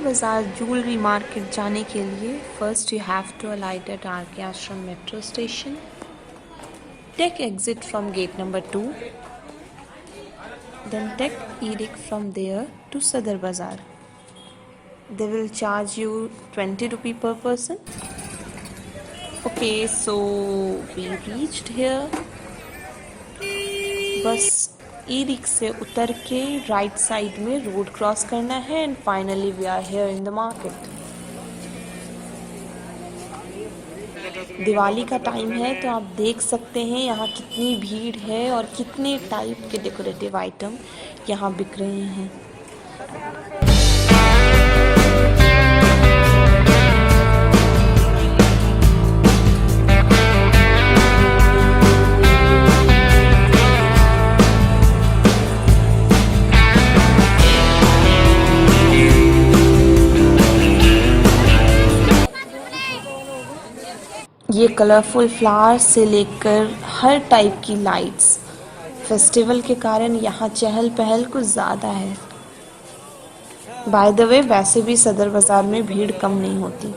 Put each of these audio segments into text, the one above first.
बाज़ार jewellery market जाने के लिए first you have to alight at R K. Ashram metro station. Take exit from gate number 2. Then take e-rick from there to Sadar Bazaar. They will charge you 20 rupee per person. Okay, so we reached here. बस ई-रिक से उतर के right side में road cross करना है and finally we are here in the market. Diwali का time है तो आप देख सकते हैं यहाँ कितनी भीड़ है और कितने टाइप के डेकोरेटिव आइटम यहाँ बिक रहे हैं. ये कलरफुल फ्लावर्स से लेकर हर टाइप की लाइट्स, फेस्टिवल के कारण यहाँ चहल पहल कुछ ज़्यादा है. बाय द वे वैसे भी सदर बाज़ार में भीड़ कम नहीं होती.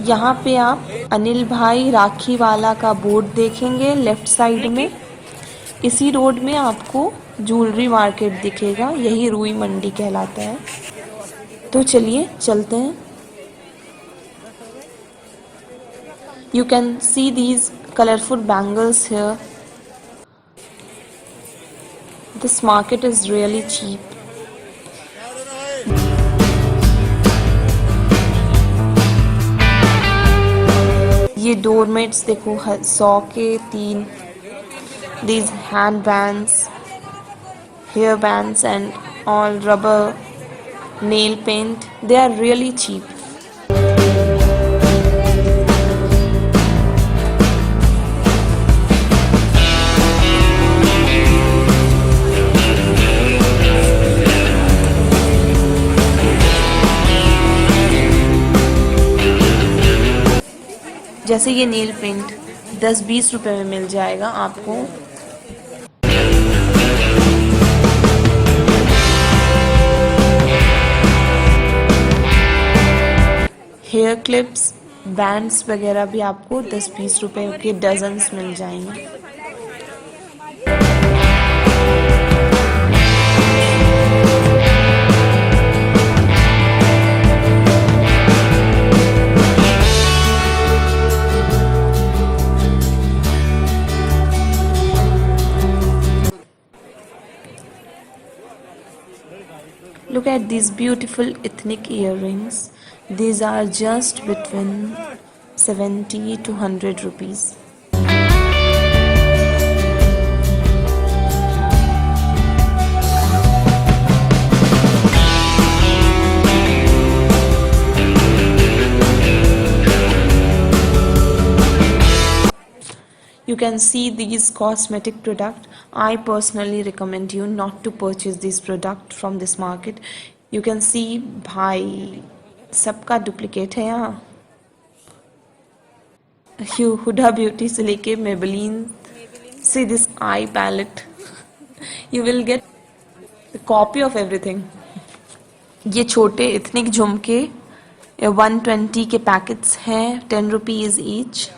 यहाँ पे आप अनिल भाई राखी वाला का बोर्ड देखेंगे लेफ्ट साइड में. इसी रोड में आपको ज्वेलरी मार्केट दिखेगा. यही रुई मंडी कहलाता है. तो चलिए चलते हैं. You can see these colourful bangles here. This market is really cheap. ये डोरमेट्स देखो 100 के 3. These hand bands, hair bands and all rubber nail paint, they are really cheap. जैसे ये नेल पेंट 10-20 रुपए में मिल जाएगा आपको. हेयर क्लिप्स, बैंड्स वगैरह भी आपको 10-20 रुपए के डजन्स मिल जाएंगे. Look at these beautiful ethnic earrings. These are just between 70 to 100 rupees. You can see these cosmetic product. I personally recommend you not to purchase this product from this market. You can see भाई सबका duplicate है यहाँ. Hooda beauty से लेके Maybelline. See this eye palette. You will get the copy of everything. ये छोटे ethnic झुमके 120 के पैकेट्स हैं, 10 rupees each.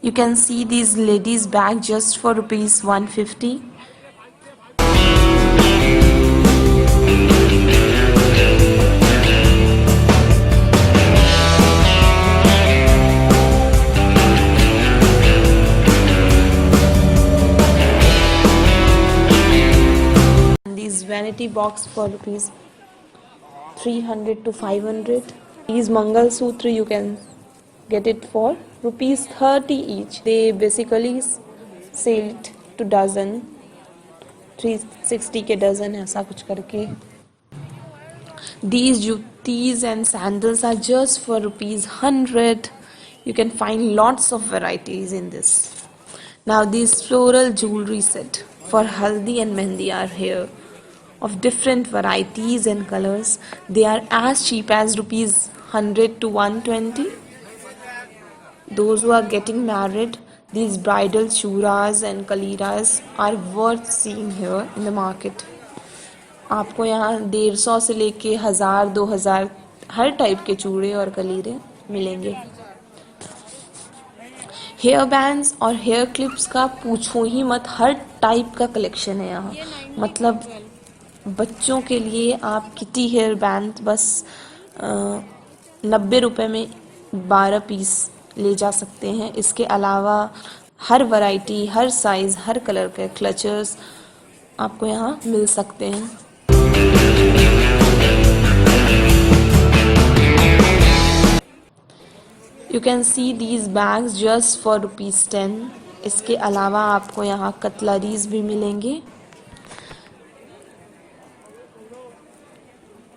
You can see these ladies bag just for rupees 150. And these vanity box for rupees 300 to 500. These Mangal Sutra you can get it for rupees 30 each. They basically sell it to dozen, 360 के dozen ऐसा कुछ करके. These jutis and sandals are just for rupees 100. You can find lots of varieties in this. Now these floral jewelry set for haldi and mehndi are here of different varieties and colors. They are as cheap as rupees 100 to 120. Those who are getting married, these bridal churas and kaliras are worth seeing here in the market. आपको यहाँ 150 से लेके 1000 2000 हर type के चूड़े और कलीरे मिलेंगे. Hair bands और hair clips का पूछो ही मत, हर टाइप का कलेक्शन है यहाँ. मतलब बच्चों के लिए आप किटी हेयर बैंड बस 90 रुपए में 12 पीस ले जा सकते हैं. इसके अलावा हर वैरायटी, हर साइज, हर कलर के क्लचर्स आपको यहाँ मिल सकते हैं. You can see these bags just for rupees 10. इसके अलावा आपको यहाँ कटलरीज भी मिलेंगे.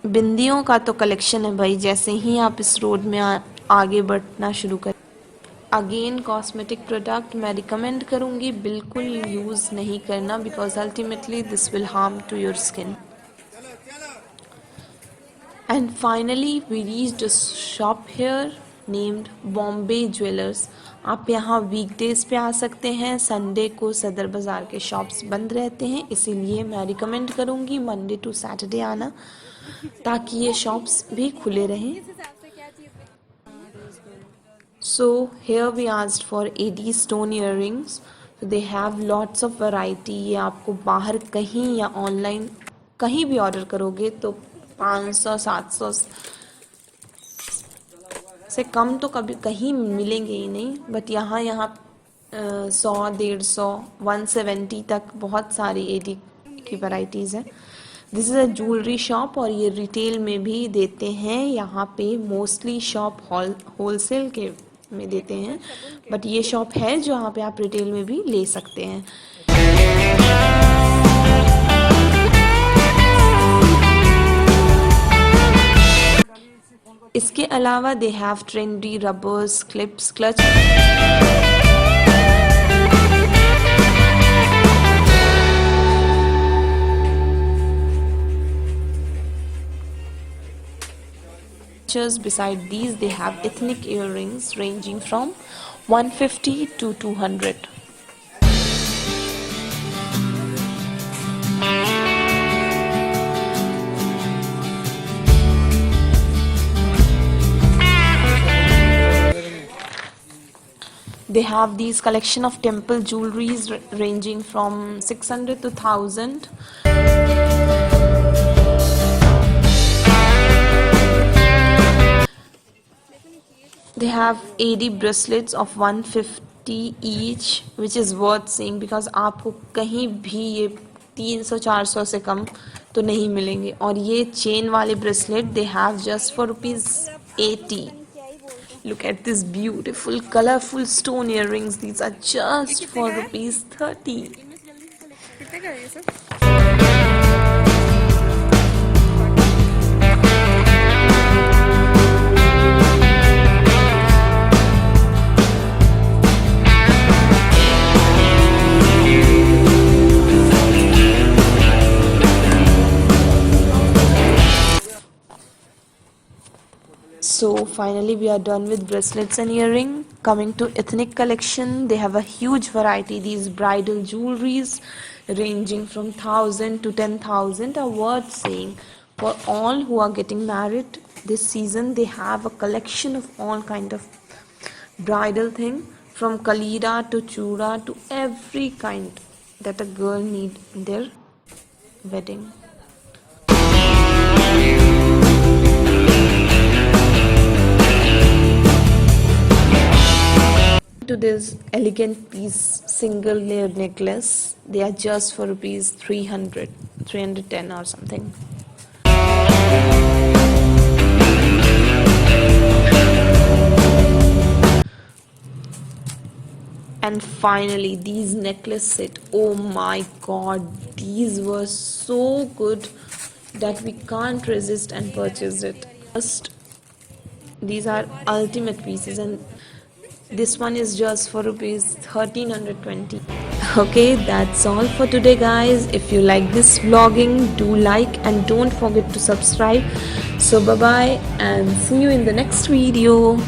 बिंदियों का तो कलेक्शन है भाई, जैसे ही आप इस रोड में आगे बढ़ना शुरू करें. अगेन कॉस्मेटिक प्रोडक्ट मैं रिकमेंड करूँगी बिल्कुल यूज़ नहीं करना, because ultimately this will harm to your skin. And finally we reached a shop here named Bombay jewellers. आप यहाँ वीकडेज पे आ सकते हैं. संडे को सदर बाज़ार के शॉप्स बंद रहते हैं, इसीलिए मैं रिकमेंड करूँगी मंडे टू सैटरडे आना, ताकि ये शॉप्स भी खुले रहें. So here we asked for AD stone earrings. So they have lots of variety. ये आपको बाहर कहीं या ऑनलाइन कहीं भी ऑर्डर करोगे तो 500-700 से कम तो कभी कहीं मिलेंगे ही नहीं. बट यहाँ 100, 150, 170 तक बहुत सारी AD की वैरायटीज़ हैं. This is a jewellery shop और ये रिटेल में भी देते हैं. यहाँ पे मोस्टली शॉप होलसेल के में देते हैं, बट ये शॉप है जहाँ पे आप रिटेल में भी ले सकते हैं. इसके अलावा they have trendy rubbers, clips, clutch. Beside these, they have ethnic earrings ranging from 150 to 200. They have these collection of temple jewelries ranging from 600 to 1000. They have AD bracelets of 150 each, which is worth seeing because आपको कहीं भी ये 300-400 से कम तो नहीं मिलेंगे. और ये चेन वाले bracelet they have just for rupees 80. Look at this beautiful colorful stone earrings. These are just for rupees 30. So finally we are done with bracelets and earring. Coming to ethnic collection, they have a huge variety. These bridal jewelries ranging from 1000 to 10,000 are worth seeing. For all who are getting married this season, they have a collection of all kind of bridal thing, from kalira to chura to every kind that a girl need in their wedding. To this elegant piece single layer necklace, they are just for rupees 310 or something. And finally these necklace set, oh my god, these were so good. that we can't resist and purchase it. First, these are ultimate pieces, and this one is just for rupees 1320. Okay, that's all for today, guys. If you like this vlogging, do like and don't forget to subscribe. So bye bye and see you in the next video.